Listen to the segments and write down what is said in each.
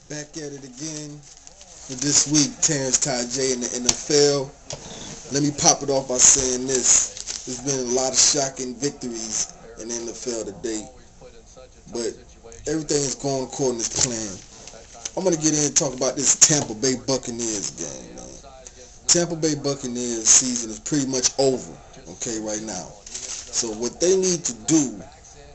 Back at it again for this week. Terrence tahjae in the NFL. Let me pop it off by saying this. There's been a lot of shocking victories in the NFL today, but everything is going according to plan. I'm going to get in and talk about this Tampa Bay Buccaneers game, man. Tampa Bay Buccaneers season is pretty much over, okay, right now. So what they need to do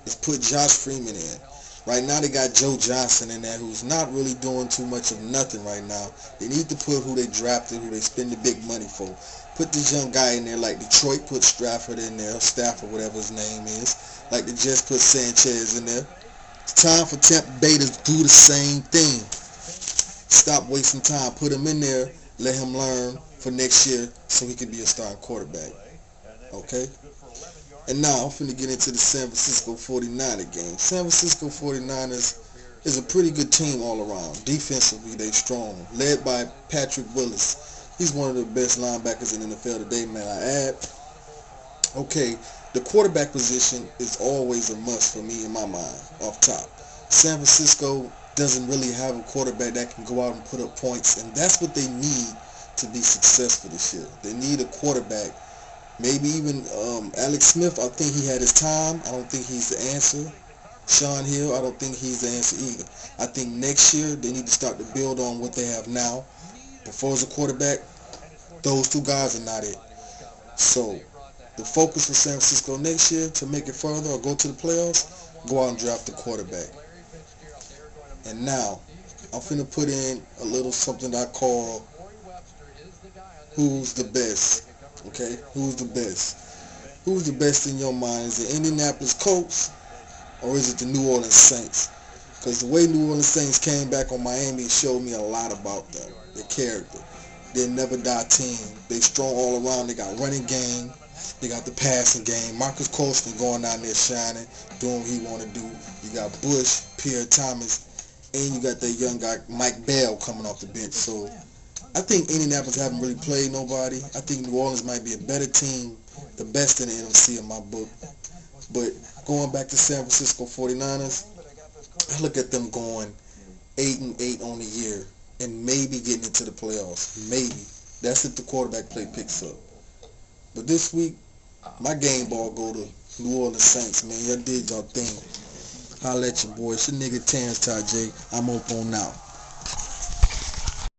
is put Josh Freeman in. Right now they got Joe Johnson in there who's not really doing too much of nothing right now. They need to put who they drafted, who they spend the big money for. Put this young guy in there like Detroit put Stafford in there, Stafford, whatever his name is. Like they just put Sanchez in there. It's time for Tampa Bay to do the same thing. Stop wasting time. Put him in there. Let him learn for next year so he can be a starting quarterback. Okay? And now I'm finna get into the San Francisco 49er game. San Francisco 49ers is a pretty good team all around. Defensively, they strong. Led by Patrick Willis. He's one of the best linebackers in the NFL today, man, I add. Okay, the quarterback position is always a must for me in my mind, off top. San Francisco doesn't really have a quarterback that can go out and put up points, and that's what they need to be successful this year. They need a quarterback. Maybe even Alex Smith, I think he had his time. I don't think he's the answer. Sean Hill, I don't think he's the answer either. I think next year they need to start to build on what they have now. Before as a quarterback, those two guys are not it. So the focus for San Francisco next year to make it further or go to the playoffs, go out and draft the quarterback. And now, I'm finna put in a little something I call Who's the Best. Okay, who's the best? Who's the best in your mind? Is it Indianapolis Colts or is it the New Orleans Saints? Because the way New Orleans Saints came back on Miami showed me a lot about them, their character. They're never die team. They strong all around. They got running game. They got the passing game. Marcus Colston going down there shining, doing what he want to do. You got Bush, Pierre Thomas, and you got that young guy Mike Bell coming off the bench. So I think Indianapolis haven't really played nobody. I think New Orleans might be a better team, the best in the NFC in my book. But going back to San Francisco 49ers, I look at them going 8-8 on the year and maybe getting into the playoffs. Maybe. That's if the quarterback play picks up. But this week, my game ball go to New Orleans Saints, man. Y'all did y'all thing. Holla at your boy. It's your nigga Terrence tahjae. I'm up on now.